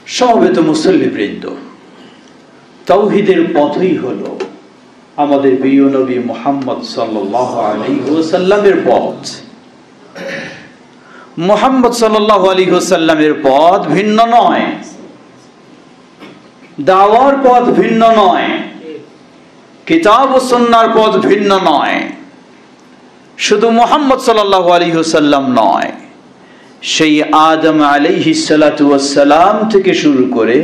সমবেত মুসল্লিবৃন্দ, তাওহীদের পথই হলো আমাদের প্রিয় নবী মুহাম্মদ সাল্লাল্লাহু আলাইহি ওয়াসাল্লামের পথ। মুহাম্মদ সাল্লাল্লাহু আলাইহি ওয়াসাল্লামের পথ ভিন্ন নয়, দাওয়ার পথ ভিন্ন নয়, কিতাব ও সুন্নাহর পথ ভিন্ন নয়। শুধু মুহাম্মদ সাল্লাল্লাহু আলাইহি ওয়াসাল্লাম নয়, সেই আদম আলাইহিস সালাতু ওয়াস সালাম থেকে শুরু করে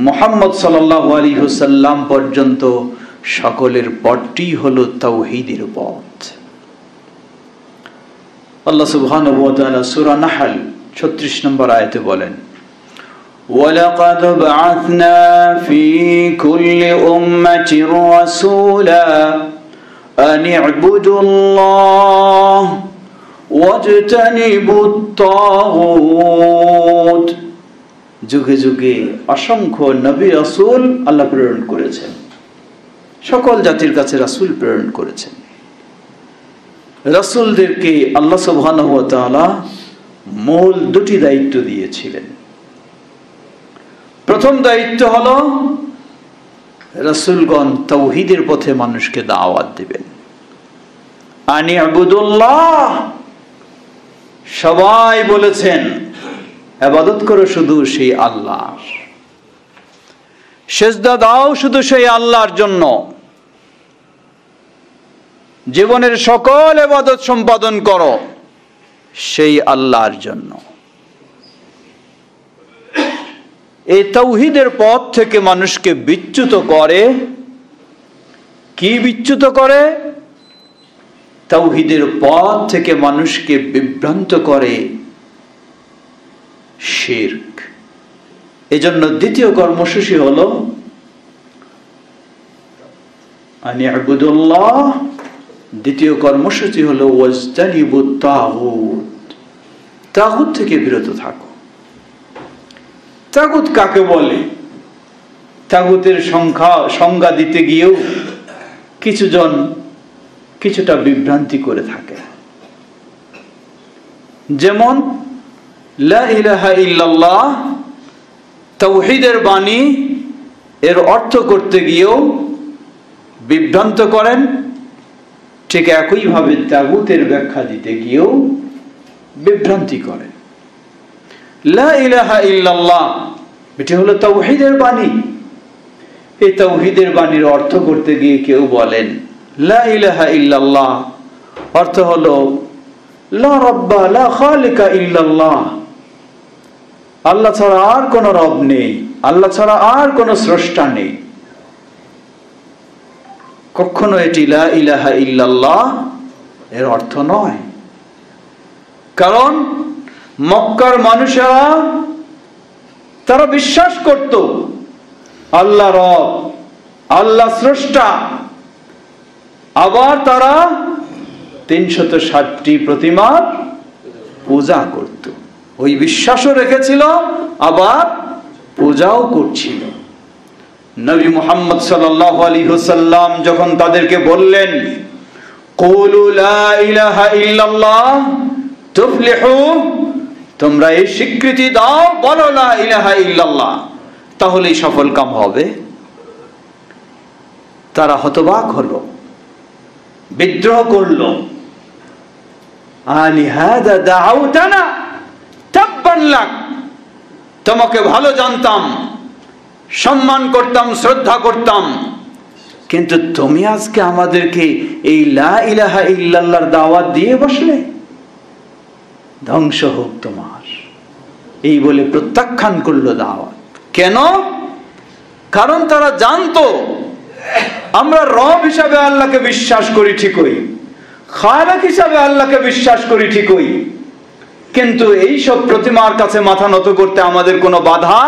মুহাম্মদ সাল্লাল্লাহু আলাইহি ওয়াসাল্লাম পর্যন্ত সকলের পথটি হলো তাওহীদের পথ। আল্লাহ সুবহানাহু ওয়া তাআলা সূরা নাহল 36 নম্বর আয়াতে বলেন, ওয়ালাকাদ বা'আথনা ফি কুল্লি উম্মাতির রাসূলা আন ই'বুদুল্লাহ ওয়াজতানিবুত তাগুত। যুগে যুগে অসংখ্য নবী রাসূল আল্লাহ প্রেরণ করেছেন, সকল জাতির কাছে রাসূল প্রেরণ করেছেন। রাসূলদেরকে আল্লাহ সুবহানাহু ওয়া তাআলা মূল দুটি দায়িত্ব দিয়েছিলেন। প্রথম দায়িত্ব হলো রাসূলগণ তাওহীদের পথে মানুষকে দাওয়াত দিবেন। আনি ইবুদুল্লাহ, সবাই বলেছেন ইবাদত করো শুধু সেই আল্লাহর, সিজদা দাও শুধু সেই আল্লাহর জন্য, জীবনের সকল ইবাদত সম্পাদন করো সেই আল্লাহর জন্য। এই তাওহীদের পথ থেকে মানুষকে বিচ্যুত করে, কি বিচ্যুত করে? তাওহীদের পথ থেকে মানুষকে বিভ্রান্ত করে শিরক। এজন্য দ্বিতীয় কর্মসূচি হলো আনি ইবুদুল্লাহ, দ্বিতীয় কর্মসূচি হলো ওয়াজতানিবুত তাগুত, তাগুত থেকে বিরত থাকো। তাগুত কাকে বলে? তাগুতের সংজ্ঞা দিতে গিয়েও কিছুজন কিছুটা বিভ্রান্তি করে থাকে। যেমন লা ইলাহা ইল্লাল্লাহ, তাওহীদের বাণী, এর অর্থ করতে গিয়েও বিভ্রান্ত করেন। ঠিক একইভাবে তাগুতের ব্যাখ্যা দিতে গিয়েও বিভ্রান্তি করেন। লা ইলাহা ইল্লাল্লাহ এটি হলো তাওহীদের বাণী। এই তাওহীদের বাণীর অর্থ করতে গিয়ে কেউ বলেন লা ইলাহা ইল্লাল্লাহ অর্থ হলো লা রাব্বা লা খালিকা ইল্লাল্লাহ, আল্লাহ ছাড়া আর কোন রব নেই, আল্লাহ ছাড়া আর কোন স্রষ্টা নেই। কখনো এটি লা ইলাহা ইল্লাল্লাহ এর অর্থ নয়। কারণ মক্কার মানুষেরা তারা বিশ্বাস করত আল্লাহ রব, আল্লাহ স্রষ্টা, আবার তারা ৩৬০টি প্রতিমার পূজা করত। ওই বিশ্বাসও রেখেছিল, আবার পূজাও করছিল। নবী মুহাম্মদ সাল্লাল্লাহু আলাইহি ওয়াসাল্লাম যখন তাদেরকে বললেন কুলু লা ইলাহা ইল্লাল্লাহ তুফলিহু, তোমরা এই স্বীকৃতি দাও, বলো লা ইলাহা ইল্লাল্লাহ, তাহলেই সফল কাম হবে। তারা হতবাক হলো, বিদ্রোহ করলো। আলিহাদা দাউতানা তাব্বান লাক, তোমাকে ভালো জানতাম, সম্মান করতাম, শ্রদ্ধা করতাম, কিন্তু তুমি আজকে আমাদেরকে এই লা ইলাহা ইল্লাল্লাহর দাওয়াত দিয়ে বসলে, ধ্বংস হোক তোমার। এই বলে প্রত্যাখ্যান করলো দাওয়াত। কেন? কারণ তারা জানতো আমরা রব হিসাবে আল্লাহকে বিশ্বাস করি ঠিকই, খালেক হিসাবে আল্লাহকে বিশ্বাস করি ঠিকই, কিন্তু এইসব প্রতিমার কাছে মাথা নত করতে আমাদের কোনো বাধা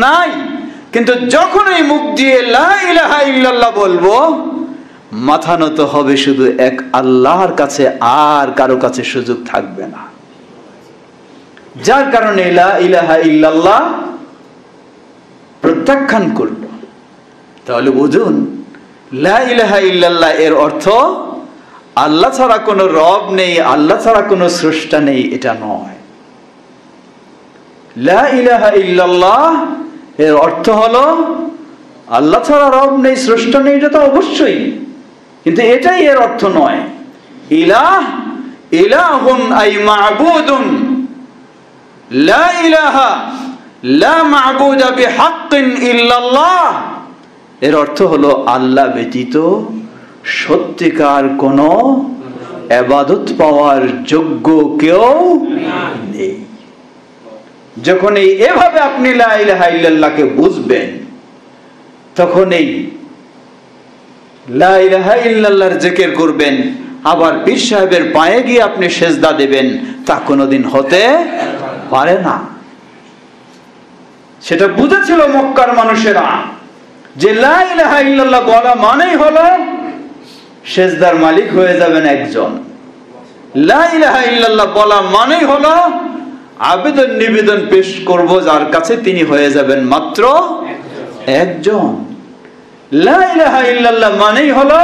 নাই। কিন্তু যখন এই মুখ দিয়ে লা ইলাহা ইল্লাল্লাহ বলবো, মাথা নত হবে শুধু এক আল্লাহর কাছে, আর কারো কাছে সুযোগ থাকবে না। যার কারণে লা ইলাহা ইল্লাল্লাহ প্রত্যাখ্যান করলো। তাহলে বুঝুন, লা ইলাহা ইল্লাল্লাহ এর অর্থ আল্লাহ ছাড়া কোনো রব নেই, আল্লাহ ছাড়া কোনো স্রষ্টা নেই, এটা নয়। লা ইলাহা ইল্লাল্লাহ এর অর্থ হলো আল্লাহ ছাড়া রব নেই, স্রষ্টা নেই, এটা তো অবশ্যই, কিন্তু এটাই এর অর্থ নয়। ইলাহ, ইলাহুন আই মা'বুদুন, লা ইলাহা লা মা'বুদা বিহাক্কিন ইল্লাল্লাহ এর অর্থ হলো আল্লাহ ব্যতীত সত্যিকার কোনো ইবাদত পাওয়ার যোগ্য কেউ নেই। যখন এভাবে আপনি লা ইলাহা ইল্লাল্লাহকে বুঝবেন, তখন এই লা ইলাহা ইল্লাল্লাহর জিকির করবেন, আবার পীর সাহেবের পায়ে গিয়ে আপনি সেজদা দেবেন, তা কোনোদিন হতে পারে না। সেটা বুঝেছিল মক্কার মানুষেরা যে লা ইলাহা ইল্লাল্লাহ বলা মানেই হলো সেজদার মালিক হয়ে যাবেন একজন। লা ইলাহা ইল্লাল্লাহ বলা মানেই হলো আবেদন নিবেদন পেশ করব যার কাছে, তিনি হয়ে যাবেন মাত্র একজন। লা ইলাহা ইল্লাল্লাহ মানেই হলো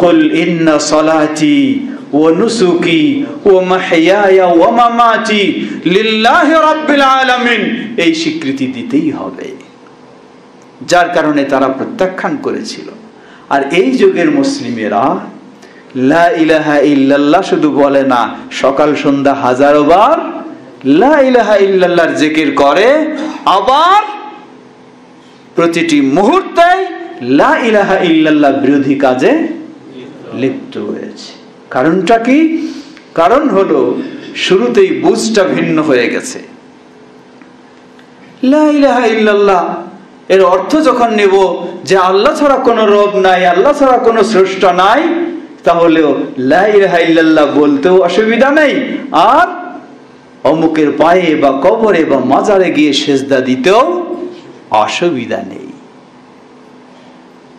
কুল ইন্না সালাতি ওয়া নুসুকি ওয়া মাহইয়ায়া ওয়া মামাতি লিল্লাহি রাব্বিল আলামিন, এই স্বীকৃতি দিতেই হবে, যার কারণে তারা প্রত্যাখ্যান করেছিল। আর এই যুগের মুসলিমেরা লা ইলাহা ইল্লাল্লাহ শুধু বলে না, সকাল সন্ধ্যা হাজারো বার লা ইলাহা ইল্লাল্লাহর জিকির করে, আবার প্রতিটি মুহূর্তে লা ইলাহা ইল্লাল্লাহ বিরোধী কাজে লিপ্ত হয়েছে। কারণটা কি? কারণ হলো শুরুতেই বুঝটা ভিন্ন হয়ে গেছে। লা ইলাহা ইল্লাল্লাহ এর অর্থ যখন নেব যে আল্লাহ ছাড়া কোনো রব নাই, আল্লাহ ছাড়া কোনো স্রষ্টা নাই, তাহলেও লা ইলাহা ইল্লাল্লাহ বলতেও অসুবিধা নেই, আর অমুকের পায়ে বা কবরে বা মাজারে গিয়ে সেজদা দিতেও অসুবিধা নেই।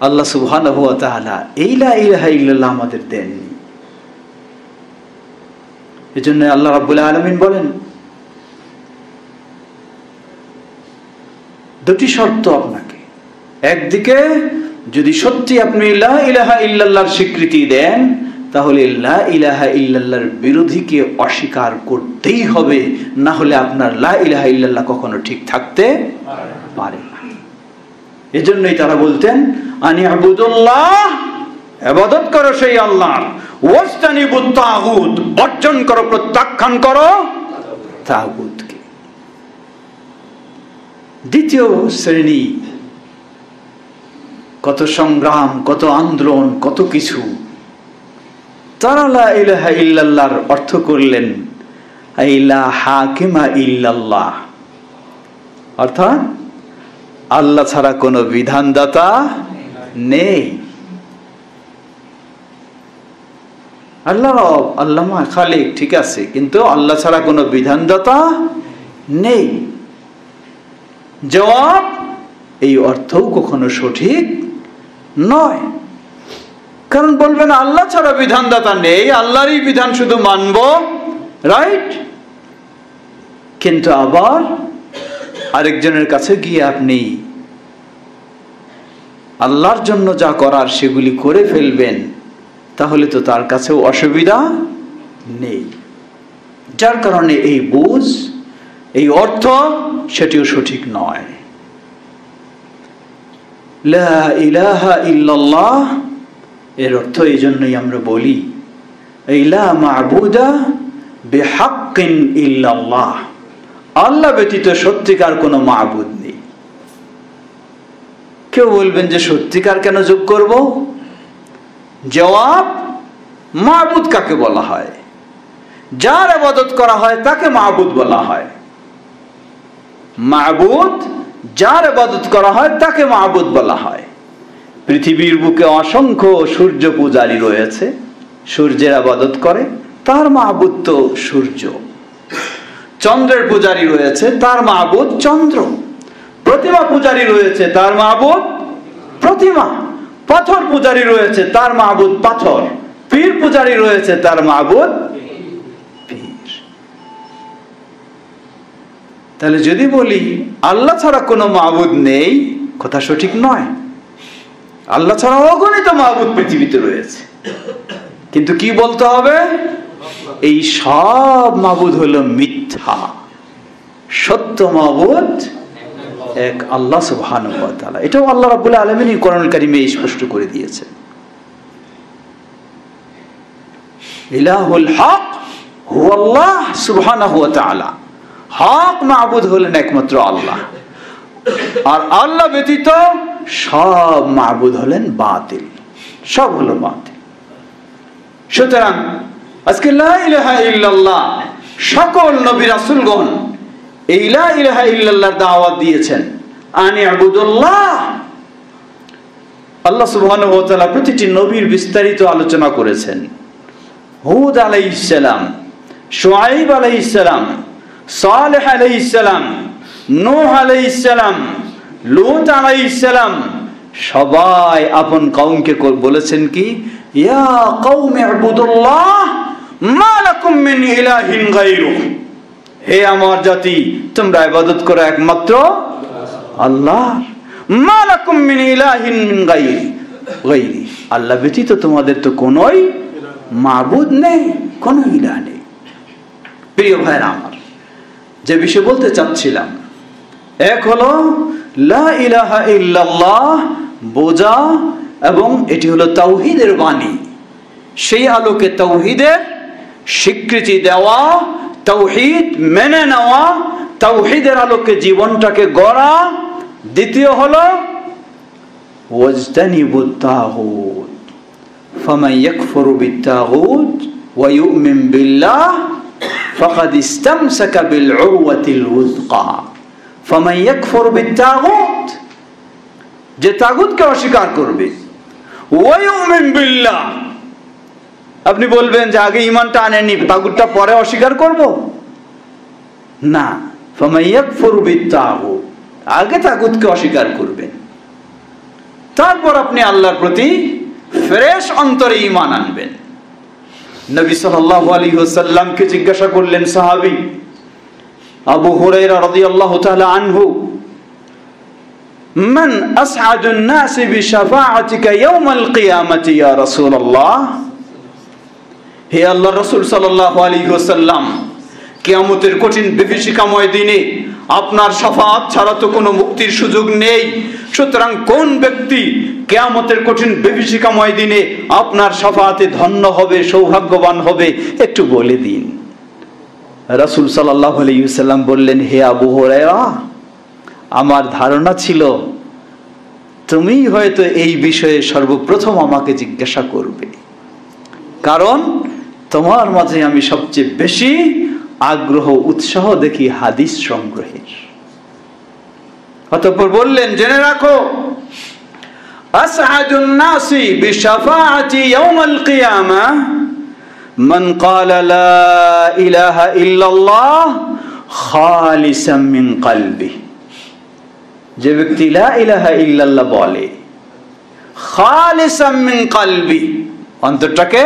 আল্লাহ সুবহানাহু ওয়া তাআলা এই লা ইলাহা ইল্লাল্লাহ আমাদের দেননি। এজন্য আল্লাহ রাব্বুল আলামিন বলেন, দুটি শর্ত আপনাকে, একদিকে যদি সত্যি আপনি লা ইলাহা ইল্লাল্লাহর স্বীকৃতি দেন, তাহলে লা ইলাহা ইল্লাল্লাহর বিরোধীকে অস্বীকার করতেই হবে, না হলে আপনার লা ইলাহা ইল্লাল্লাহ কখনো ঠিক থাকতে পারে না। এজন্যই তারা বলতেন আনি আবুদুল্লাহ, ইবাদত করো সেই আল্লাহর, ওয়াজতানিবুত তাগুত, বর্জন করো, প্রত্যাখ্যান করো তাগুতকে। দ্বিতীয় শ্রেণী, কত সংগ্রাম, কত আন্দোলন, কত কিছু, তারা লা ইলাহা ইল্লাল্লাহর অর্থ করলেন লা হাকিমা ইল্লাল্লাহ, অর্থাৎ আল্লাহ ছাড়া কোনো বিধানদাতা নেই। আল্লাহ রব, আল্লাহ খালিক, ঠিক আছে, কিন্তু আল্লাহ ছাড়া কোনো বিধানদাতা নেই। জবাব, এই অর্থও কখনো সঠিক নয়। কারণ বলবেন আল্লাহ ছাড়া বিধানদাতা নেই, আল্লাহরই বিধান শুধু মানব, রাইট? কিন্তু আবার আরেকজনের কাছে গিয়ে আপনি আল্লাহর জন্য যা করার সেগুলি করে ফেলবেন, তাহলে তো তার কাছেও অসুবিধা নেই। যার কারণে এই বুঝ, এই অর্থ, সেটিও সঠিক নয়। লা ইলাহা ইল্লাল্লাহ এর অর্থ এই জন্যই আমরা বলি লা মা'বুদা বিহাক্কিন ইল্লাল্লাহ, আল্লাহ ব্যতীত সত্যিকার কোনো মা'বুদ নেই। কেউ বলবেন যে সত্যিকার কেন যোগ করব? জবাব, মা'বুদ কাকে বলা হয়? যার ইবাদত করা হয় তাকে মা'বুদ বলা হয়। মা'বুদ, যার ইবাদত করা হয় তাকে মা'বুদ বলা হয়। পৃথিবীর বুকে অসংখ্য সূর্য পূজারী রয়েছে, সূর্যের ইবাদত করে, তার মা'বুদ তো সূর্য। চন্দ্রের পূজারী রয়েছে, তার মা'বুদ চন্দ্র। প্রতিমা পূজারী রয়েছে, তার মা'বুদ প্রতিমা। পাথর পূজারী রয়েছে, তার মা'বুদ পাথর। পীর পূজারী রয়েছে, তার মা'বুদ পীর। তাহলে যদি বলি আল্লাহ ছাড়া কোনো মা'বুদ নেই, কথা সঠিক নয়। আল্লাহ ছাড়া অগণিত মা'বুদ পৃথিবীতে রয়েছে, কিন্তু কি বলতে হবে? এই সব মা'বুদ হলো মিথ্যা, সত্য মাবুদ এক আল্লাহ সুবহানাহু ওয়া তাআলা। এটাও আল্লাহ রাব্বুল আলামিন কোরআনুল কারীমে স্পষ্ট করে দিয়েছেন। ইলাহুল হক হুয়াল্লাহ সুবহানাহু ওয়া তাআলা। হক মাবুদ হলেন একমাত্র আল্লাহ, আর আল্লাহ ব্যতীত সব মাবুদ হলেন বাতিল, সব হলো বাতিল। সুতরাং আজকে লা ইলাহা ইল্লাল্লাহ সকল নবী রাসূলগণ এই লা ইলাহা ইল্লাল্লাহর দাওয়াত দিয়েছেন, আনি আবুদুল্লাহ। আল্লাহ সুবহানাহু ওয়া তাআলা প্রতিটি নবীর বিস্তারিত আলোচনা করেছেন। হুদ আলাইহিস সালাম, শুআইব আলাইহিস সালাম, সালেহ আলাইহিস সালাম, নূহ আলাইহিস সালাম, লূত আলাইহিস সালাম, সবাই আপন কওমকে বলেছেন কি, ইয়া কওমি ইবুদুল্লাহ মা লাকুম মিন ইলাহিন গায়রুহু। হে আমার জাতি, তোমরা ইবাদত করো একমাত্র আল্লাহর। মা লাকুম মিন ইলাহিন মিন গায়রি, আল্লাহ ব্যতীত তোমাদের তো কোনোই মাবুদ নেই, কোনো ইলাহ নেই। প্রিয় ভাইরা আমার, যে বিষয় বলতে চাচ্ছিলাম, এক হলো লা ইলাহা ইল্লাল্লাহ বোঝা, এবং এটি হলো তাওহীদের বাণী। সেই আলোকে তাওহীদের স্বীকৃতি দেওয়া, তাওহীদ মেনে নেওয়া, তাওহীদের আলোকে জীবনটাকে গড়া। দ্বিতীয় হলো ওয়াজতানিবুত তাগুত ফামান ইয়াকফুরু বিত-তাগুত ওয়া ইউমিন বিল্লাহ ফাকাদ ইসতামসাকা বিল উরওয়াতিল উযকা ফামান ইয়াকফুরু বিত-তাগুত, যে তাগুতকে অস্বীকার করবে, ওয়া ইউমিন বিল্লাহ, আপনি বলবেন যে আগে ঈমানটা আনেনি, তাগুতটা পরে অস্বীকার করব না। ফামান ইয়াকফুরু বিত-তাগুত, আগে তাগুতকে অস্বীকার করবেন, তারপর আপনি আল্লাহর প্রতি ফ্রেশ অন্তরে ঈমান আনবেন। নবী সাল্লাল্লাহু আলাইহি ওয়াসাল্লামকে জিজ্ঞাসা করলেন সাহাবী আবু হুরায়রা রাদিয়াল্লাহু তাআলা আনহু, মান আসআদুন নাস বিশাফাআতিকা ইয়াউমাল কিয়ামাতি ইয়া রাসূলুল্লাহ। হে আল্লাহর রাসূল সাল্লাল্লাহু আলাইহি ওয়াসাল্লাম, কিয়ামতের কঠিন বিভীষিকাময় দিনে আপনার শাফাআত ছাড়া তো কোনো মুক্তির সুযোগ নেই। সুতরাং কোন ব্যক্তি কিয়ামতের কঠিন বিভীষিকাময় দিনে আপনার শাফাআতে ধন্য হবে, সৌভাগ্যবান হবে, একটু বলে দিন। রাসূল সাল্লাল্লাহু আলাইহি ওয়াসাল্লাম বললেন, হে আবু হুরায়রা, আমার ধারণা ছিল তুমি হয়তো এই বিষয়ে সর্বপ্রথম আমাকে জিজ্ঞাসা করবে, কারণ তোমার মাঝে আমি সবচেয়ে বেশি আগ্রহ উৎসাহ দেখি হাদিস সংগ্রহের। অতঃপর বললেন, জেনে রাখো, আসআদুন নাসি বিশাফাআতি ইয়াউমাল কিয়ামাহ মান ক্বালা লা ইলাহা ইল্লাল্লাহ খালিসাম মিন কলবিহি। যে ব্যক্তি লা ইলাহা ইল্লাল্লাহ বলে খালিসাম মিন কলবি, অন্তরটাকে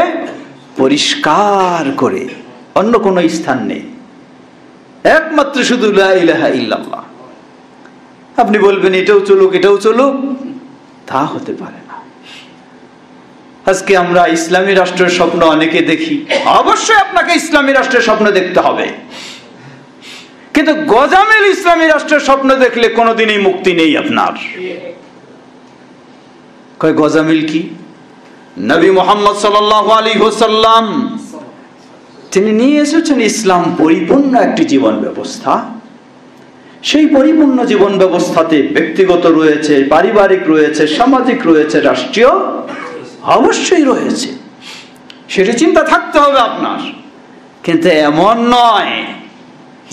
পরিষ্কার করে, অন্য কোনো স্থান নেই, একমাত্র শুধু লা ইলাহা ইল্লাল্লাহ। আপনি বলবেন এটাও চলুক এটাও চলুক, তা হতে পারে না। আজকে আমরা ইসলামী রাষ্ট্রের স্বপ্ন অনেকে দেখি, অবশ্যই আপনাকে ইসলামী রাষ্ট্রের স্বপ্ন দেখতে হবে, কিন্তু গজামিল ইসলামী রাষ্ট্রের স্বপ্ন দেখলে কোনোদিনই মুক্তি নেই আপনার। কয় গজামিল কি? নবী মুহাম্মদ সাল্লাল্লাহু আলাইহি ওয়াসাল্লাম তিনি নিয়ে এসেছেন ইসলাম পরিপূর্ণ একটি জীবন ব্যবস্থা। সেই পরিপূর্ণ জীবন ব্যবস্থাতে ব্যক্তিগত রয়েছে, পারিবারিক রয়েছে, সামাজিক রয়েছে, রাষ্ট্রীয় অবশ্যই রয়েছে। সেটা চিন্তা থাকতে হবে আপনার, কিন্তু এমন নয়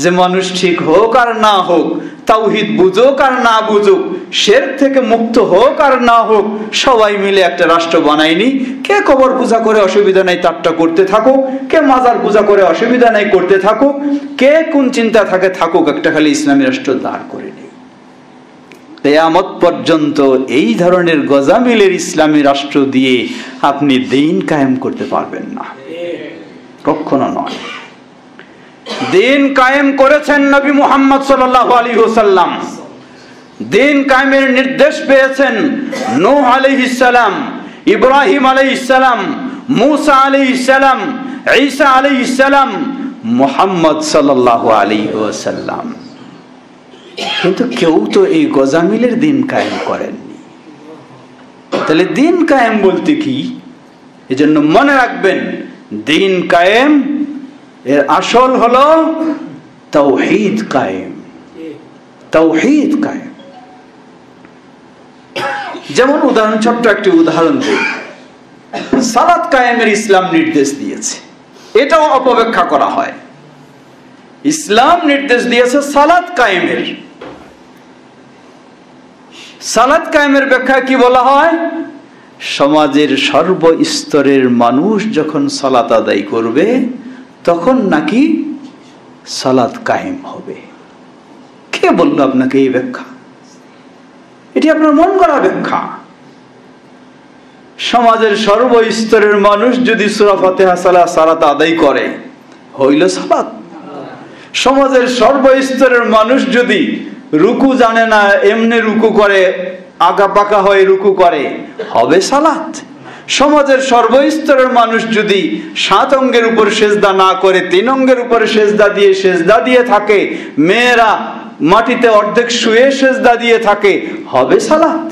যে মানুষ ঠিক হোক আর না হোক, তাওহীদ বুঝুক আর না বুঝুক, শিরক থেকে মুক্ত হোক আর না হোক, সবাই মিলে একটা রাষ্ট্র বানায়নি। কে কবর পূজা করে অসুবিধা নাই তারটা করতে থাকুক, কে মাজার পূজা করে অসুবিধা নাই করতে থাকুক, কে কোন চিন্তা থাকে থাকুক, একটা খালি ইসলামী রাষ্ট্র দাঁড় করে নেই। কিয়ামত পর্যন্ত এই ধরনের গজামিলের ইসলামী রাষ্ট্র দিয়ে আপনি দ্বীন কায়েম করতে পারবেন না, কখনো নয়। দ্বীন কায়েম করেছেন নবী মুহাম্মদ সাল্লাল্লাহু আলাইহি ওয়াসাল্লাম। দ্বীন কায়েমের নির্দেশ পেয়েছেন নূহ আলাইহিস সালাম, ইব্রাহিম আলাইহিস সালাম, মূসা আলাইহিস সালাম, ঈসা আলাইহিস সালাম, মুহাম্মদ সাল্লাল্লাহু আলাইহি ওয়াসাল্লাম। কিন্তু কেউ তো এই গজামিলের দিন কায়েম করেননি। তাহলে দিন কায়েম বলতে কি? এজন্য মনে রাখবেন, দিন কায়েম এর আসল হলো তাওহীদ কায়েম। তাওহীদ কায়েম। যেমন উদাহরণ, ছোট্ট একটি উদাহরণ দিই। সালাত কায়েমের ইসলাম নির্দেশ দিয়েছে, এটাও অপব্যাখ্যা করা হয়। ইসলাম নির্দেশ দিয়েছে সালাত কায়েমের। সালাত কায়েমের ব্যাখ্যা কি বলা হয়? সমাজের সর্বস্তরের মানুষ যখন সালাত আদায় করবে তখন নাকি সালাত কায়েম হবে। কে বলল আপনাকে এই ব্যাখ্যা? এটি আপনার মন গড়া ব্যাখ্যা। সমাজের সর্বস্তরের মানুষ যদি সূরা ফাতিহা সালাত আদায় করে, হইল সালাত। সমাজের সর্বস্তরের মানুষ যদি রুকু জানে না, এমনি রুকু করে, আগা পাকা হয়ে রুকু করে, হবে সালাত। সমাজের সর্বস্তরের মানুষ যদি 7 অঙ্গের উপর সেজদা না করে 3 অঙ্গের উপরে সেজদা দিয়ে থাকে, মেয়েরা মাটিতে অর্ধেক শুয়ে সেজদা দিয়ে থাকে, হবে সালাত।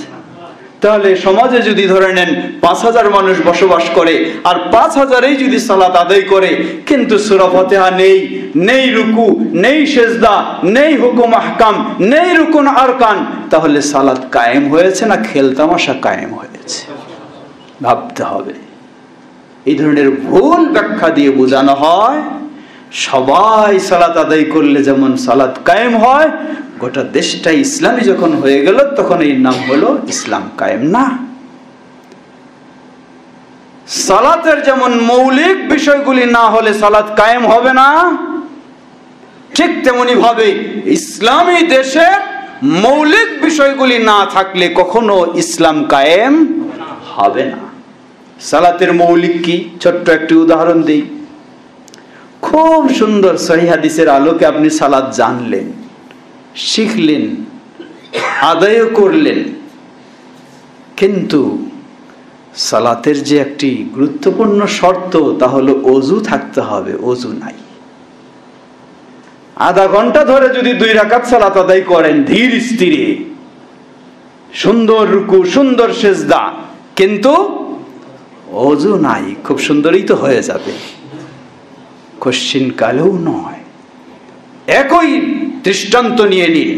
তাহলে সমাজে যদি ধরে নেন 5000 মানুষ বসবাস করে, আর 5000এই যদি সালাত আদায় করে, কিন্তু সূরা ফাতিহা নেই, নেই রুকু, নেই সেজদা, নেই হুকুম আহকাম, নেই রুকুন আরকান, তাহলে সালাত কায়েম হয়েছে না খেলতামাশা কায়েম হয়েছে? ভাবতে হবে। এই ধরনের ভুল ব্যাখ্যা দিয়ে বোঝানো হয় সবাই সালাত আদায় করলে যেমন সালাত কায়েম হয়, গোটা দেশটা ইসলামী যখন হয়ে গেল তখন এর নাম হলো ইসলাম কায়েম। না, সালাতের যেমন মৌলিক বিষয়গুলি না হলে সালাত কায়েম হবে না, ঠিক তেমনি ভাবে ইসলামী দেশের মৌলিক বিষয়গুলি না থাকলে কখনো ইসলাম কায়েম হবে না। সালাতের মৌলিক কি? ছোট্ট একটি উদাহরণ দিই। খুব সুন্দর সহিহ হাদিসের আলোকে আপনি সালাত জানলেন, শিখলেন, আদায় করলেন, কিন্তু সালাতের যে একটি গুরুত্বপূর্ণ শর্ত, তা হলো ওযু থাকতে হবে। ওযু নাই। আধা ঘন্টা ধরে যদি 2 রাকাত সালাত আদায় করেন ধীর স্থিরে, সুন্দর রুকু, সুন্দর সেজদা, কিন্তু ওযু নাই, খুব সুন্দরই তো হয়ে যাবে, কশ্চিন কালেও নয়। একই দৃষ্টান্ত নিয়ে নিন,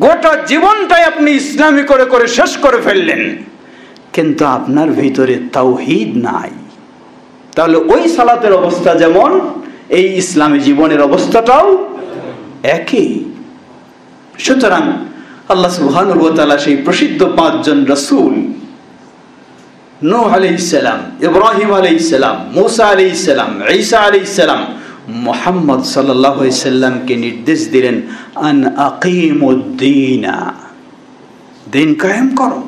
গোটা জীবনটাই আপনি ইসলামী করে করে শেষ করে ফেললেন, কিন্তু আপনার ভিতরে তাওহীদ নাই, তাহলে ওই সালাতের অবস্থা যেমন, এই ইসলামী জীবনের অবস্থাটাও একই। সুতরাং আল্লাহ সুবহানাহু ওয়া তাআলা সেই প্রসিদ্ধ 5 জন রাসূল, নূহ আলাইহিস সালাম, ইব্রাহিম আলাইহিস সালাম, মুসা আলাইহিস সালাম, ঈসা আলাইহিস সালাম, মুহাম্মদ সাল্লাল্লাহু আলাইহি সাল্লামকে নির্দেশ দিলেন, আন আকিমুদ্দিন, দিন কায়েম করো।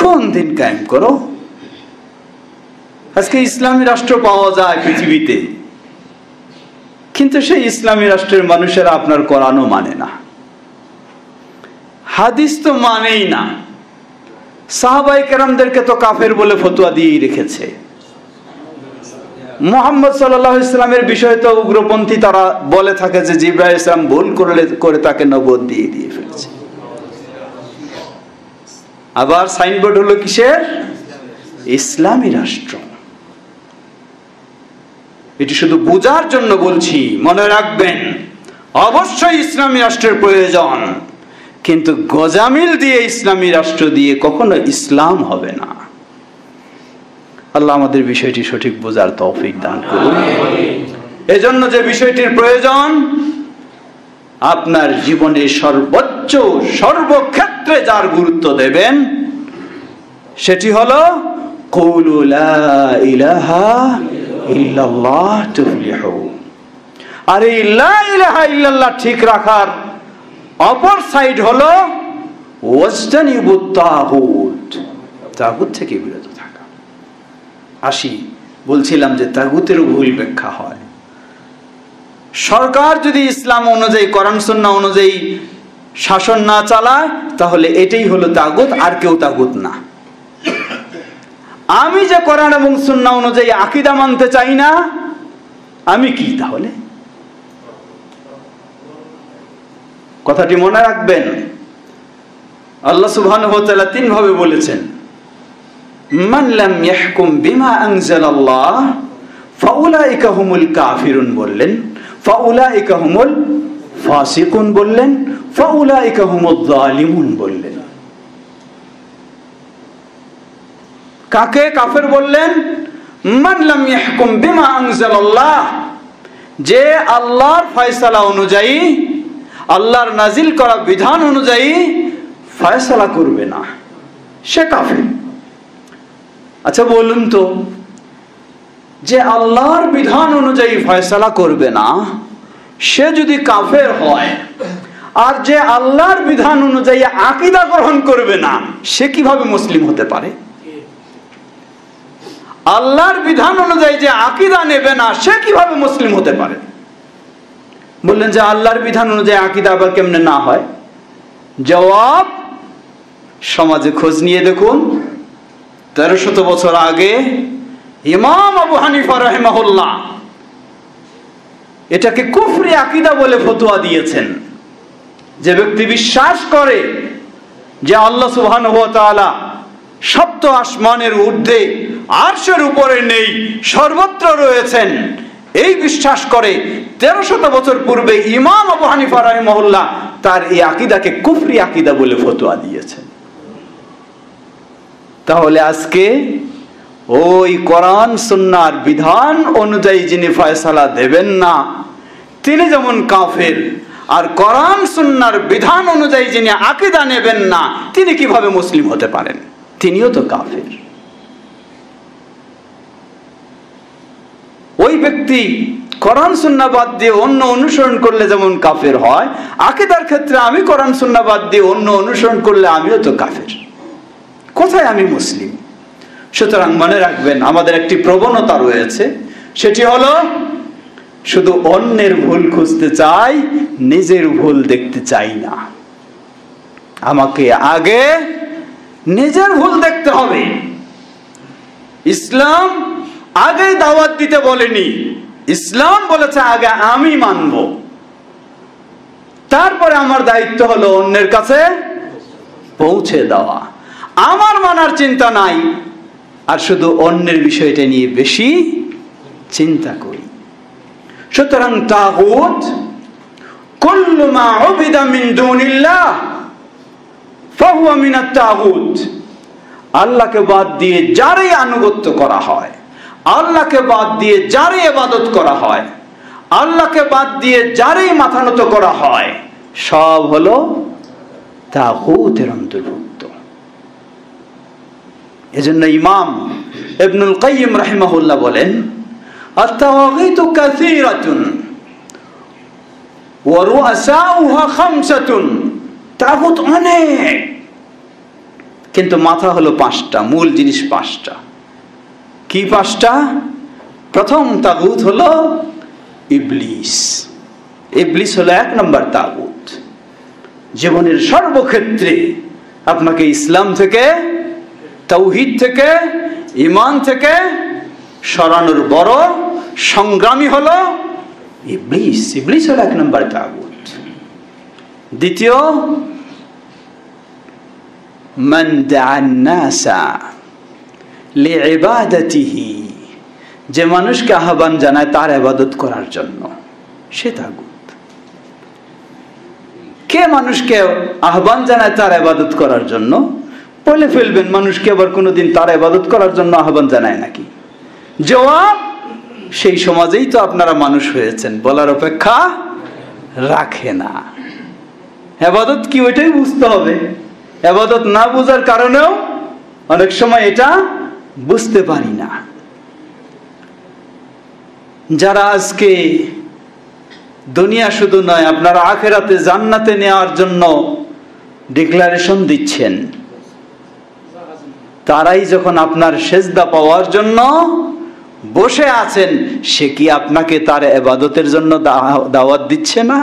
কোন দিন কায়েম করো? আজকে ইসলামী রাষ্ট্র পাওয়া যায় পৃথিবীতে, কিন্তু সেই ইসলামী রাষ্ট্রের মানুষেরা আপনার কোরআনও মানে না, হাদিস তো মানেই না, সাহাবায়ে কেরামদেরকে তো কাফের বলে ফতোয়া দিয়েই রেখেছে। মুহাম্মদ সাল্লাল্লাহু আলাইহি সাল্লামের বিষয়ে তো উগ্রপন্থী তারা বলে থাকে যে জিবরাইল আলাইহিস সালাম ভুল করে তাকে নবুয়ত দিয়ে ফেলেছে। আবার সাইনবোর্ড হলো কিসের? ইসলামী রাষ্ট্র। এটি শুধু বোঝার জন্য বলছি, মনে রাখবেন অবশ্যই ইসলামী রাষ্ট্রের প্রয়োজন, কিন্তু গজামিল দিয়ে ইসলামী রাষ্ট্র দিয়ে কখনো ইসলাম হবে না। আল্লাহ আমাদের বিষয়টি সঠিক বোঝার তৌফিক দান করুন। এজন্য যে বিষয়টির প্রয়োজন, আপনার জীবনে সর্বোচ্চ সর্বক্ষেত্রে যার গুরুত্ব দেবেন সেটি হলো কুলু লা ইলাহা ইল্লাল্লাহ তুফলিহু। আর এই লা ইলাহা ইল্লাল্লাহ ঠিক রাখার অপর সাইড হলো ওয়াজতানিবুত তাগুত, তাগুত থেকে বিরত থাকা। বলছিলাম যে তাগুতেরও ভুল ব্যাখ্যা হয়। সরকার যদি ইসলাম অনুযায়ী, কোরআন সুন্নাহ অনুযায়ী শাসন না চালায়, তাহলে এটাই হলো তাগুত, আর কেউ তাগুত না। আমি যে কোরআন এবং সুন্নাহ অনুযায়ী আকীদা মানতে চাই না, আমি কি তাহলে? কথাটি মনে রাখবেন। আল্লাহ সুবহানাহু ওয়া তাআলা তিন ভাবে বলেছেন, মান লাম ইয়াহকুম বিমা আনজালাল্লাহ ফাউলাইকা হুমুল কাফিরুন বললেন, ফাউলাইকা হুমুল ফাসিকুন বললেন, ফাউলাইকা হুমুয যালিমুন বললেন। কাকে কাফের বললেন? মান লাম ইয়াহকুম বিমা আনজালাল্লাহ, যে আল্লাহর ফয়সালা অনুযায়ী, আল্লাহর নাজিল করা বিধান অনুযায়ী ফয়সালা করবে না, সে কাফের। আচ্ছা বলুন তো, যে আল্লাহর বিধান অনুযায়ী ফয়সালা করবে না সে যদি কাফের হয়, আর যে আল্লাহর বিধান অনুযায়ী আকীদা গ্রহণ করবে না সে কিভাবে মুসলিম হতে পারে? আল্লাহর বিধান অনুযায়ী যে আকীদা নেবে না সে কিভাবে মুসলিম হতে পারে? বললেন যে আল্লাহর বিধান অনুযায়ী আকীদা আবার কেমনে না হয়? জবাব, সমাজে খোঁজ নিয়ে দেখুন, 1300 বছর আগে ইমাম আবু হানিফা রাহিমাহুল্লাহ এটাকে কুফরি আকীদা বলে ফতোয়া দিয়েছেন। যে ব্যক্তি বিশ্বাস করে যে আল্লাহ সুবহানাহু ওয়া তাআলা সপ্ত আসমানের ঊর্ধ্বে, আরশের উপরে নেই, সর্বত্র রয়েছেন, এই বিশ্বাস করে 1300 বছর পূর্বে ইমাম আবু হানিফা রাহিমাহুল্লাহ তার এই আকীদাকে কুফরি আকীদা বলে ফতোয়া দিয়েছেন। তাহলে আজকে ওই কোরআন সুন্নাহর বিধান অনুযায়ী যিনি ফয়সালা দেবেন না তিনি যেমন কাফের, আর কোরআন সুন্নাহর বিধান অনুযায়ী যিনি আকীদা নেবেন না তিনি কিভাবে মুসলিম হতে পারেন? তিনিও তো কাফের। ওই ব্যক্তি কোরআন সুন্নাহ বাদ দিয়ে অন্য অনুসরণ করলে যেমন কাফের হয়, আকীদার ক্ষেত্রে আমি কোরআন সুন্নাহ বাদ দিয়ে অন্য অনুসরণ করলে আমিও তো কাফের। কোথায় আমি মুসলিম? সুতরাং মনে রাখবেন, আমাদের একটি প্রবণতা রয়েছে, সেটি হলো শুধু অন্যের ভুল খুঁজতে চাই, নিজের ভুল দেখতে চাই না। আমাকে আগে নিজের ভুল দেখতে হবে। ইসলাম আগে দাওয়াত দিতে বলেনি, ইসলাম বলেছে আগে আমি মানব, তারপরে আমার দায়িত্ব হলো অন্যের কাছে পৌঁছে দেওয়া। আমার মানার চিন্তা নাই, আর শুধু অন্যের বিষয়টা নিয়ে বেশি চিন্তা করি। সুতরাং তাগুত কুল্লু মা উবিদা মিন দুনিল্লাহ ফাহুয়া মিনাত তাগুত। আল্লাহকে বাদ দিয়ে যারই আনুগত্য করা হয়, আল্লাহকে বাদ দিয়ে যারই ইবাদত করা হয়, আল্লাহকে বাদ দিয়ে যারই মাথা নত করা হয়, সব হলো তাগুতের অন্তর্ভুক্ত। এজন্য ইমাম ইবনুল কাইয়িম রাহিমাহুল্লাহ বলেন, আত-তাওয়াগীতু কাসীরাতুন ওয়া রুআসাউহা খামসাতুন। তাগুত অনেক, কিন্তু মাথা হলো 5টা, মূল জিনিস 5টা। কি 5টা? প্রথম তাগুত হলো ইবলিস। ইবলিস হলো 1 নম্বর তাগুত। জীবনের সর্বক্ষেত্রে আপনাকে ইসলাম থেকে, তাওহীদ থেকে, ঈমান থেকে সরানোর বড় সংগ্রামী হলো ইবলিস। ইবলিস হলো 1 নম্বর তাগুত। দ্বিতীয়, মান দা'আন নাসা লিইবাদাতিহি, যে মানুষকে আহ্বান জানায় তার ইবাদত করার জন্য, সে তাগুত। কে মানুষকে আহ্বান জানায় তার ইবাদত করার জন্য? বলে ফেলবেন, মানুষকে আবার কোনোদিন তার ইবাদত করার জন্য আহ্বান জানায় নাকি? জবাব, সেই সমাজেই তো আপনারা মানুষ হয়েছেন, বলার অপেক্ষা রাখে না। ইবাদত কি ওইটাই বুঝতে হবে। ইবাদত না বোঝার কারণেও অনেক সময় এটা বুঝতে পারি না। যারা আজকে দুনিয়া শুধু নয়, আপনারা আখিরাতে জান্নাতে নেওয়ার জন্য ডিক্লারেশন দিচ্ছেন, তারাই যখন আপনার সেজদা পাওয়ার জন্য বসে আছেন, সে কি আপনাকে তার ইবাদতের জন্য দাওয়াত দিচ্ছে না?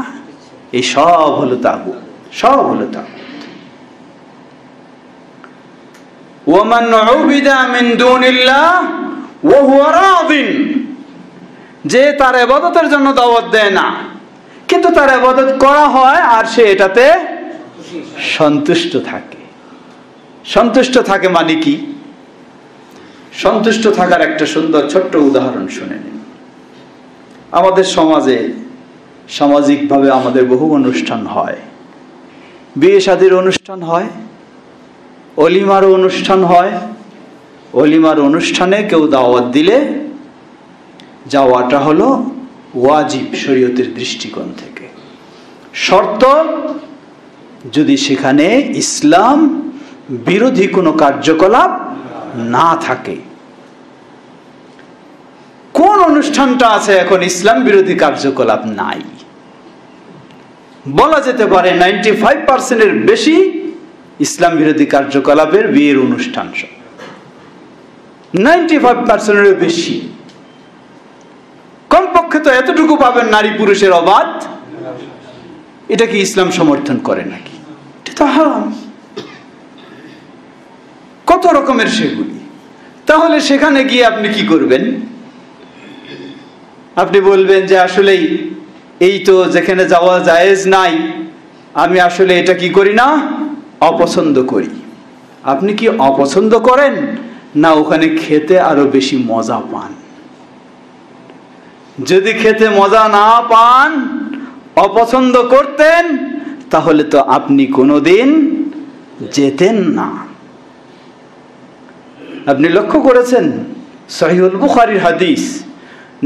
এই সব হলো তাগুত, সব হলো তাগুত। ওয়ামান উবিদা মিন দুনিল্লাহ ওয়া হুয়া রাদিন, যে তার ইবাদতের জন্য দাওয়াত দেয় না কিন্তু তার ইবাদত করা হয় আর সে এটাতে সন্তুষ্ট থাকে। সন্তুষ্ট থাকে মানে কি? সন্তুষ্ট থাকার একটা সুন্দর ছোট্ট উদাহরণ শুনে নিন। আমাদের সমাজে সামাজিকভাবে আমাদের বহু অনুষ্ঠান হয়, বিয়ে শাদীর অনুষ্ঠান হয়, অলিমার অনুষ্ঠান হয়। অলিমার অনুষ্ঠানে কেউ দাওয়াত দিলে যাওয়াটা হলো ওয়াজিব শরীয়তের দৃষ্টিকোণ থেকে। শর্ত যদি সেখানে ইসলাম বিরোধী কোনো কার্যকলাপ না থাকে। কোন অনুষ্ঠানটা আছে এখন ইসলাম বিরোধী কার্যকলাপ নাই? বলা যেতে পারে 95% বেশি ইসলাম বিরোধী কার্যকলাপের বিয়ের অনুষ্ঠান, 95% বেশি। কমপক্ষে তো এতটুকু পাবেন নারী পুরুষের অবাধ। এটা কি ইসলাম সমর্থন করে নাকি? এটা তো হারাম। কত রকমের সেগুলি। তাহলে সেখানে গিয়ে আপনি কি করবেন? আপনি বলবেন যে আসলেই এই তো যেখানে যাওয়া জায়েজ নাই, আমি আসলে এটা কি করি না, অপছন্দ করি। আপনি কি অপছন্দ করেন না ওখানে খেতে আরো বেশি মজা পান? যদি খেতে মজা না পান, অপছন্দ করতেন, তাহলে তো আপনি কোনোদিন যেতেন না। আপনি লক্ষ্য করেছেন সহিহুল বুখারীর হাদিস,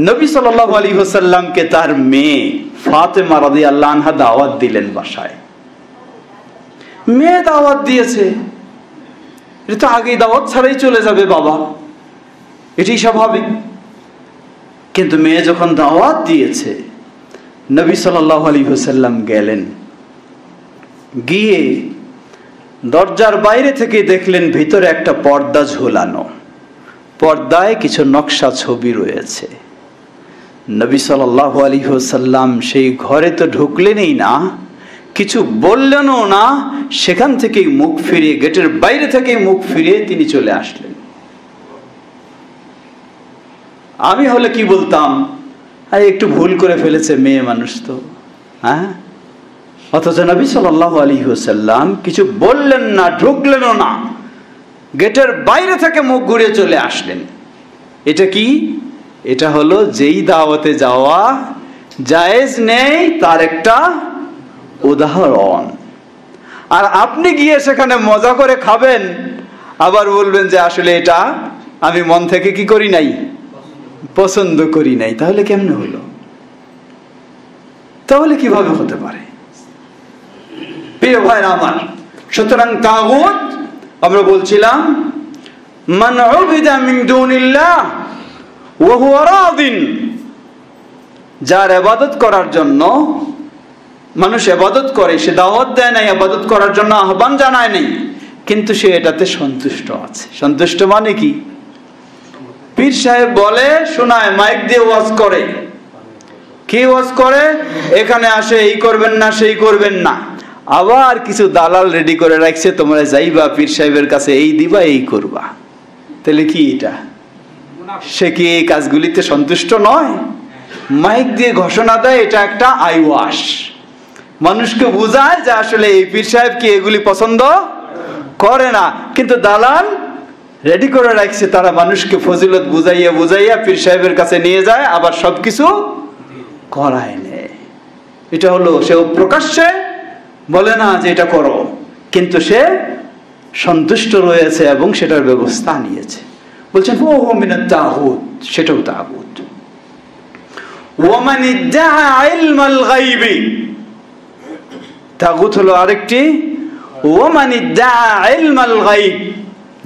নবী সাল্লাল্লাহু আলাইহি ওয়াসাল্লামকে তার মেয়ে ফাতেমা রাদিয়াল্লাহু আনহা দাওয়াত দিলেন বাসায়। মেয়ে দাওয়াত দিয়েছে, এটা তো আগেই দাওয়াত ছাড়াই চলে যাবে বাবা, এটাই স্বাভাবিক। কিন্তু মেয়ে যখন দাওয়াত দিয়েছে, নবী সাল্লাল্লাহু আলাইহি ওয়াসাল্লাম গেলেন, গিয়ে দরজার বাইরে থেকে দেখলেন ভিতরে একটা পর্দা ঝোলানো, পর্দায় কিছু নকশা ছবি রয়েছে। নবী সাল্লাল্লাহু আলাইহি ওয়াসাল্লাম সেই ঘরে তো ঢুকলেনই না, কিছু বললেনও না, সেখান থেকেই মুখ ফিরিয়ে, গেটের বাইরে থেকেই মুখ ফিরিয়ে তিনি চলে আসলেন। আমি হলে কি বলতাম, একটু ভুল করে ফেলেছে, মেয়ে মানুষ তো, হ্যাঁ। অথচ নবী সাল্লাল্লাহু আলাইহি ওয়াসাল্লাম কিছু বললেন না, ঢুকলেনও না, গেটের বাইরে থেকে মুখ ঘুরিয়ে চলে আসলেন। এটা কি? এটা হলো যেই দাওয়াতে যাওয়া জায়েজ নেই তার একটা উদাহরণ। আর আপনি গিয়ে সেখানে মজা করে খাবেন, আবার বলবেন যে আসলে এটা আমি মন থেকে কি করি নাই, পছন্দ করি নাই। তাহলে কেমনে হলো? তাহলে কিভাবে হতে পারে? প্রিয় ভাইরা আমার, সুতরাং তাগুত আমরা বলছিলাম মান উবিদা মিন দুনিল্লাহ ওয়া হুয়া রাদিন, যার ইবাদত করার জন্য মানুষ ইবাদত করে, সে দাওয়াত দেয় নাই, ইবাদত করার জন্য আহ্বান জানায় নাই, কিন্তু সে এটাতে সন্তুষ্ট আছে। সন্তুষ্ট মানে কি? পীর সাহেব বলে, শোনায়, মাইক দিয়ে ওয়াজ করে। কি ওয়াজ করে? এখানে আসে এই করবেন না, সেই করবেন না। আবার কিছু দালাল রেডি করে রাখছে, তোমরা যাইবা পীর সাহেবের কাছে, এই দিবা, এই করবা। তাহলে কি এটা? সে কি এই কাজগুলিতে সন্তুষ্ট নয়? মাইক দিয়ে ঘোষণা দেয়, এটা একটা আইওয়াশ, মানুষকে বোঝায় যে আসলে এই পীর সাহেব কি এগুলি পছন্দ করে না, কিন্তু দালাল রেডি করে রাখছে, তারা মানুষকে ফজিলত বুঝাইয়া বুঝাইয়া পীর সাহেবের কাছে নিয়ে যায়, আবার সবকিছু করায় নেয়। এটা হলো, সে প্রকাশ্যে বলে না যে এটা করো, কিন্তু সে সন্তুষ্ট রয়েছে এবং সেটার ব্যবস্থা নিয়েছে। বলছেন ও মিনাত তাগুত, সেটাও তাগুত। ওয়ামান ইদ্দাআ ইলমাল গায়বি, তাগুত হলো আরেকটি। ওয়ামান ইদ্দাআ ইলমাল গায়ব,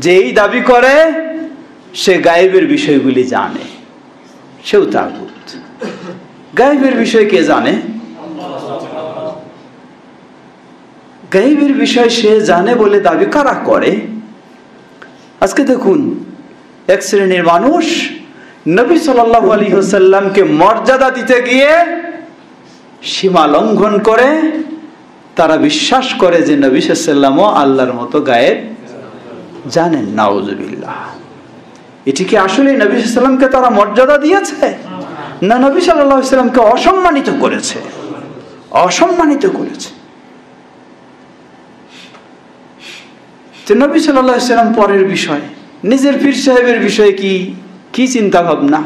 যে এই দাবি করে সে গায়েবের বিষয়গুলি জানে, সেও তাগুত। গায়েবের বিষয় কে জানে? গায়েবের বিষয় সে জানে বলে দাবি কারা করে? আজকে দেখুন, এক শ্রেণীর মানুষ নবী সাল্লাল্লাহু আলাইহি ওয়াসাল্লামকে মর্যাদা দিতে গিয়ে সীমা লঙ্ঘন করে। তারা বিশ্বাস করে যে নবী সাল্লাল্লাহু আলাইহি ওয়াসাল্লামও আল্লাহর মতো গায়েব জানেন। নাউজুবিল্লাহ। এটি কি আসলে নবী সাল্লাল্লাহু আলাইহি ওয়াসাল্লামকে তারা মর্যাদা দিয়েছে, না নবী সাল্লাল্লাহু আলাইহি ওয়াসাল্লামকে অসম্মানিত করেছে? অসম্মানিত করেছে। নবী সাল্লাল্লাহু আলাইহি ওয়াসাল্লাম পরের বিষয়, নিজের পীর সাহেবের বিষয়ে কি চিন্তা ভাবনা?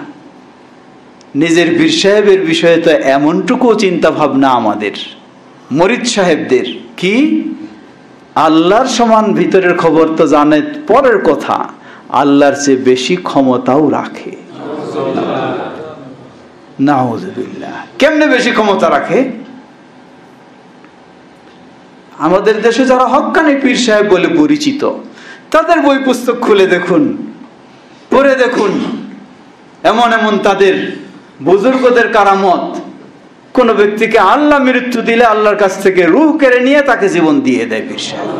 নিজের পীর সাহেবের বিষয়ে তো এমনটুকু চিন্তা ভাবনা আমাদের মরিদ সাহেবদের, কি আল্লাহর সমান ভিতরের খবর তো জানে পরের কথা, আল্লাহর চেয়ে বেশি ক্ষমতাও রাখে। নাউযুবিল্লাহ। কেমনে বেশি ক্ষমতা রাখে? আমাদের দেশে যারা হক্কানি পীর সাহেব বলে পরিচিত, তাদের বই পুস্তক খুলে দেখুন, পড়ে দেখুন, এমন এমন তাদের বুজুর্গদের কারামত। কোন ব্যক্তিকে আল্লাহ মৃত্যু দিলে আল্লাহর কাছ থেকে রূহ কেড়ে নিয়ে তাকে জীবন দিয়ে দেয় পীর সাহেব।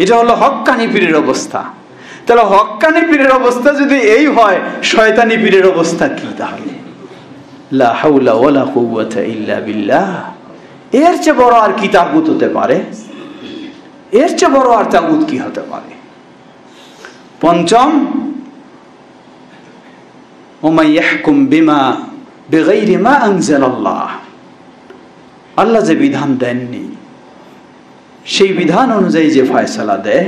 এটা হলো হক্কানি পীরের অবস্থা। তাহলে হক্কানি পীরের অবস্থা যদি এই হয়, শয়তানি পীরের অবস্থা কি তাহলে? লা হাওলা ওয়ালা কুওয়াতা ইল্লা বিল্লাহ। এর চেয়ে বড় আর কি তাগুত হতে পারে? এর চেয়ে বড় আর তাগুত কি হতে পারে? পঞ্চম, ওমাই ইয়াহকুম বিমা বিগাইরি মা আনজালাল্লাহ। আল্লাহ যে বিধান দেননি সেই বিধান অনুযায়ী যে ফয়সালা দেয়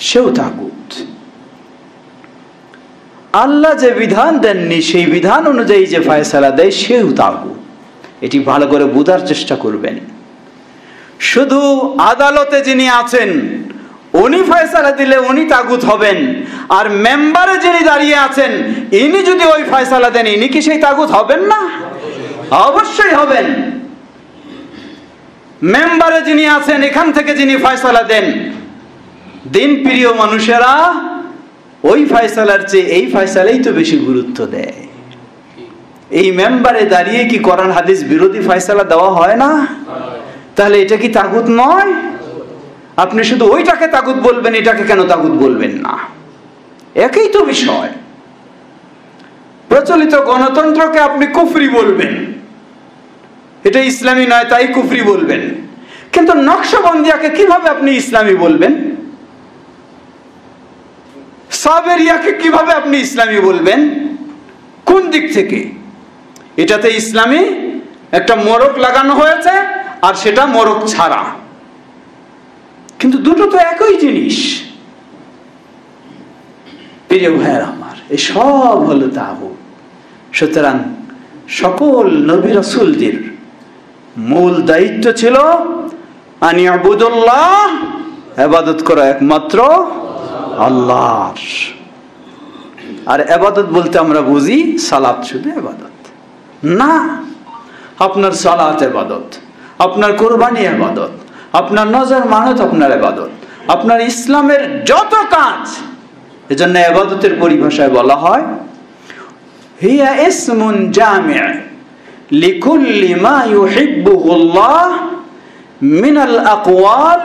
সেও তাগুত। আল্লাহ যে বিধান দেননি সেই বিধান অনুযায়ী যে ফয়সালা দেয় সেও তাগুত। এটি ভালো করে বোঝার চেষ্টা করবেন। শুধু আদালতে যিনি আছেন উনি ফয়সালা দিলে উনি তাগুত হবেন, আর মেম্বারে যিনি দাঁড়িয়ে আছেন ইনি যদি ওই ফয়সালা দেন, ইনি কি সেই তাগুত হবেন না? অবশ্যই হবেন। মেম্বারে যিনি আছেন, এখান থেকে যিনি ফয়সালা দেন, দিন প্রিয় মানুষেরা ওই ফয়সালার চেয়ে এই ফয়সালাই তো বেশি গুরুত্ব দেয়। এই মেম্বারে দাঁড়িয়ে কি কোরআন হাদিস বিরোধী ফয়সালা দেওয়া হয় না? তাহলে এটা কি তাগুত নয়? আপনি শুধু ওইটাকে তাগুত বলবেন, এটাকে কেন তাগুত বলবেন না? একই তো বিষয়। প্রচলিত গণতন্ত্রকে আপনি কুফরি বলবেন, এটা ইসলামী নয় তাই কুফরি বলবেন, কিন্তু নকশবন্দিয়াকে কিভাবে আপনি ইসলামী বলবেন? সাবেরিয়াকে কিভাবে আপনি ইসলামী বলবেন? কোন দিক থেকে? এটাতে ইসলামী একটা মোড়ক লাগানো হয়েছে আর সেটা মোড়ক ছাড়া, কিন্তু দুটো তো একই জিনিস। প্রিয় ভাইয়ের আমার, এই সব হলো তাগুত। সুতরাং সকল নবী রাসূলদের মূল দায়িত্ব ছিল আনি আবুদুল্লাহ, ইবাদত করা একমাত্র আল্লাহর। আর ইবাদত বলতে আমরা বুঝি সালাত শুধু ইবাদত না। আপনার সালাত ইবাদত, আপনার কুরবানি ইবাদত, আপনার নজর মানত আপনার ইবাদত, আপনার ইসলামের যত কাজ। এজন্য ইবাদতের পরিভাষায় বলা হয় হিয়া ইসমুন জামি' লিকুল্লি মা ইউহিব্বুহুল্লাহ মিনাল আকওয়াল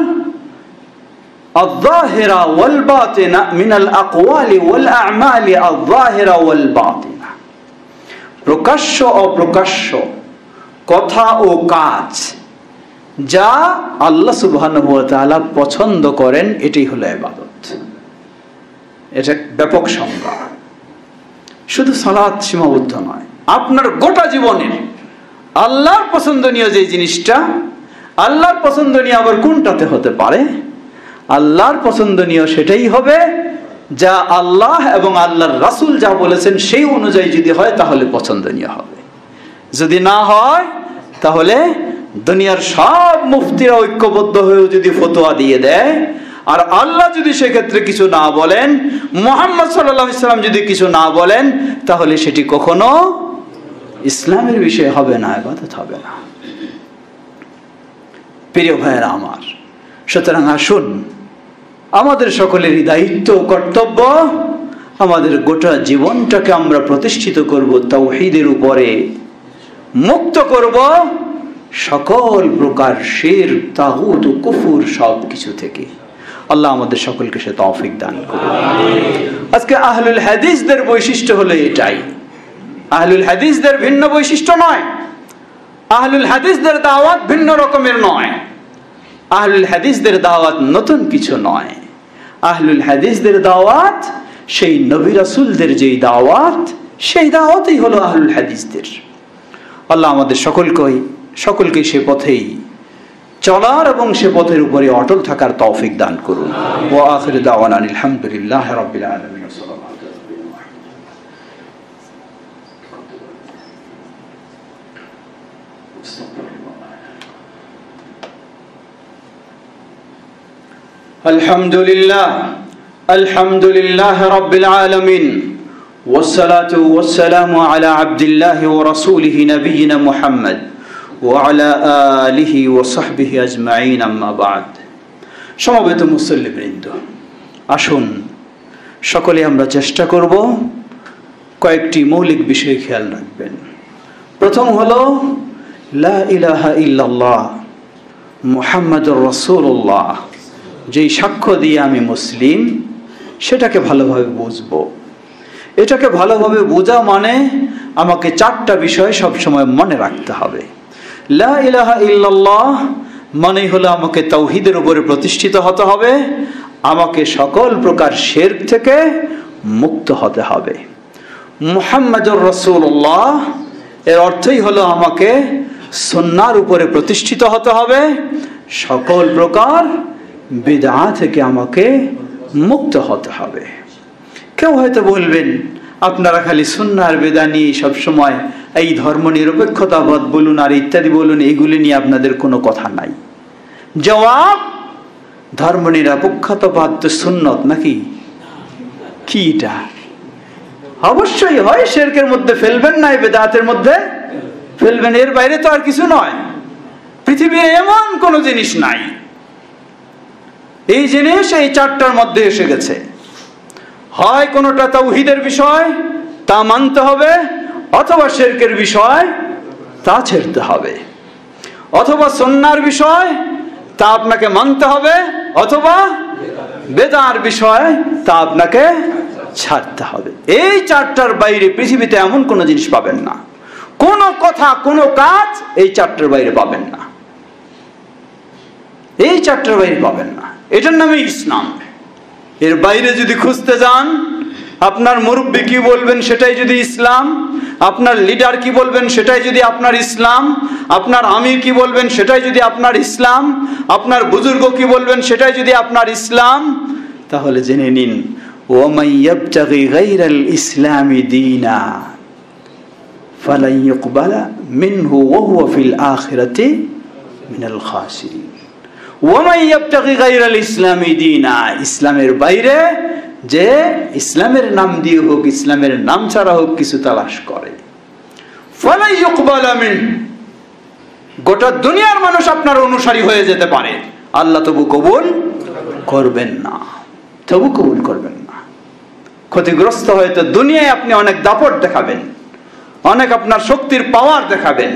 الظاهرة والباطنة من الأقوال والأعمال الظاهرة والباطنة। প্রকাশ্য ও অপ্রকাশ্য কথা ও কাজ যা আল্লাহ সুবহানাহু ওয়া তাআলা পছন্দ করেন, এটাই হলো ইবাদত। এটা ব্যাপক সংজ্ঞা, শুধু সালাত সীমাবদ্ধ নয়। আপনার গোটা জীবনের আল্লাহর পছন্দনীয় যে জিনিসটা, আল্লাহর পছন্দনীয় আবার কোনটাতে হতে পারে? আল্লাহর পছন্দনীয় সেটাই হবে যা আল্লাহ এবং আল্লাহর রাসূল যা বলেছেন সেই অনুযায়ী যদি হয় তাহলে পছন্দনীয় হবে। যদি না হয় তাহলে দুনিয়ার সব মুফতিরা ঐক্যবদ্ধ হয়েও যদি ফতোয়া দিয়ে দেয় আর আল্লাহ যদি সেক্ষেত্রে কিছু না বলেন, মুহাম্মদ সাল্লাল্লাহু আলাইহি ওয়াসাল্লাম যদি কিছু না বলেন, তাহলে সেটি কখনো ইসলামের বিষয় হবে না, ইবাদত হবে না। প্রিয় ভাইয়েরা আমার, সুতরাং আসুন আমাদের সকলেরই দায়িত্ব কর্তব্য আমাদের গোটা জীবনটাকে আমরা প্রতিষ্ঠিত করব তাওহীদের উপরে, মুক্ত করব সকল প্রকার শিরক, তাগুত ও কুফর সব কিছু থেকে। আল্লাহ আমাদের সকলকে সে তৌফিক দান করুন। আজকে আহলুল হাদিসদের বৈশিষ্ট্য হলো এটাই। আহলুল হাদিসদের ভিন্ন বৈশিষ্ট্য নয়, আহলুল হাদিসদের দাওয়াত ভিন্ন রকমের নয়, আহলুল হাদিসদের দাওয়াত নতুন কিছু নয়। আহলুল হাদিসদের দাওয়াত সেই নবী রাসূলদের যেই দাওয়াত, সেই দাওয়াতই হলো আহলুল হাদিসদের। আল্লাহ আমাদের সকলকে সকলকে সে পথেই চলার এবং সে পথের উপরে অটল থাকার তৌফিক দান করুন। ওয়া আখিরু দাওয়ানা আলহামদুলিল্লাহি রাব্বিল আলামিন। আলহামদুলিল্লাহ রাব্বিল আলামিন ওয়াসসালাতু ওয়াসসালামু আলা আবদিল্লাহি ওয়া রাসূলিহি নবিয়িনা মুহাম্মদ ওয়া আলা আলিহি ওয়া সাহবিহি আজমাইন, আম্মা বা'দ। সমবেত মুসল্লিবৃন্দ, আসুন সকলে আমরা চেষ্টা করব কয়েকটি মৌলিক বিষয় খেয়াল রাখবেন। প্রথম হলো লা ইলাহা ইল্লাল্লাহ মুহাম্মাদুর রাসূলুল্লাহ, যেই সাক্ষ্য দিয়ে আমি মুসলিম, সেটাকে ভালোভাবে বুঝবো। এটাকে ভালোভাবে বোঝা মানে আমাকে চারটা বিষয় সবসময় মনে রাখতে হবে। লা ইলাহা ইল্লাল্লাহ মানে হলো আমাকে তাওহীদের উপরে প্রতিষ্ঠিত হতে হবে, আমাকে সকল প্রকার শিরক থেকে মুক্ত হতে হবে। মুহাম্মাদুর রাসূলুল্লাহ এর অর্থই হলো আমাকে সুন্নাহর উপরে প্রতিষ্ঠিত হতে হবে, সকল প্রকার বিদআত থেকে আমাকে মুক্ত হতে হবে। কেউ হয়তো বলবেন, আপনারা খালি সুন্নাহ আর বিদআত নিয়ে সবসময় এই ধর্ম নিরপেক্ষতাবাদ বলুন আর ইত্যাদি বলুন, এইগুলি নিয়ে আপনাদের কোনো কথা নাই। জবাব, ধর্ম নিরপেক্ষতাবাদ তো সুন্নত নাকি? কি এটা? অবশ্যই হয়, শিরকের মধ্যে ফেলবেন না, বিদআতের মধ্যে ফেলবেন, এর বাইরে তো আর কিছু নয়। পৃথিবীর এমন কোনো জিনিস নাই, এই জিনিস এই চারটার মধ্যে এসে গেছে। হয় কোনোটা তাওহীদের বিষয়, তা মানতে হবে, অথবা শিরকের বিষয়, তা ছেড়তে হবে, অথবা সুন্নাহর বিষয়, তা আপনাকে মানতে হবে, অথবা বেদার বিষয়, তা আপনাকে ছাড়তে হবে। এই চারটার বাইরে পৃথিবীতে এমন কোনো জিনিস পাবেন না, কোনো কথা, কোনো কাজ এই চারটার বাইরে পাবেন না, এই চারটার বাইরে পাবেন না। এটার নামে ইসলাম। এর বাইরে যদি খুঁজতে যান, আপনার মুরব্বি কি বলবেন সেটাই যদি ইসলাম, আপনার লিডার কি বলবেন সেটাই যদি আপনার ইসলাম, আপনার আমির কি বলবেন সেটাই যদি আপনার ইসলাম, আপনার বুজুর্গ কি বলবেন সেটাই যদি আপনার ইসলাম, তাহলে জেনে নিন, ওয়ামান ইয়াবতাগি গায়রাল ইসলামি দীনা ফালান ইউকবালা মিনহু ওয়া হুয়া ফিল আখিরাতি মিনাল খাসিরিন। ওয়ামান ইয়াবতাগি গায়রাল ইসলামি দীনা, ইসলামের বাইরে যে ইসলামের নাম দিয়ে হোক, ইসলামের নাম ছাড়া হোক কিছু তালাশ করে, ফালান ইউকবালা মিন, গোটা দুনিয়ার মানুষ আপনার অনুসারী হয়ে যেতে পারে, আল্লাহ তবু কবুল করবেন না, তবু কবুল করবেন না। ক্ষতিগ্রস্ত হয়তো দুনিয়ায় আপনি অনেক দাপট দেখাবেন, অনেক আপনার শক্তির পাওয়ার দেখাবেন,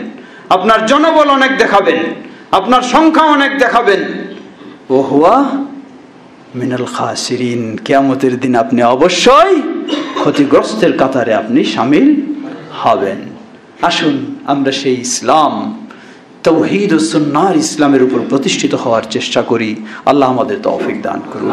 আপনার জনবল অনেক দেখাবেন, আপনার সংখ্যা অনেক দেখাবেন, ও হুয়া মিনাল খাসিরিন, কিয়ামতের দিন আপনি অবশ্যই ক্ষতিগ্রস্তের কাতারে আপনি শামিল হবেন। আসুন আমরা সেই ইসলাম, তাওহীদ ও সুন্নাহর ইসলামের উপর প্রতিষ্ঠিত হওয়ার চেষ্টা করি। আল্লাহ আমাদের তৌফিক দান করুন।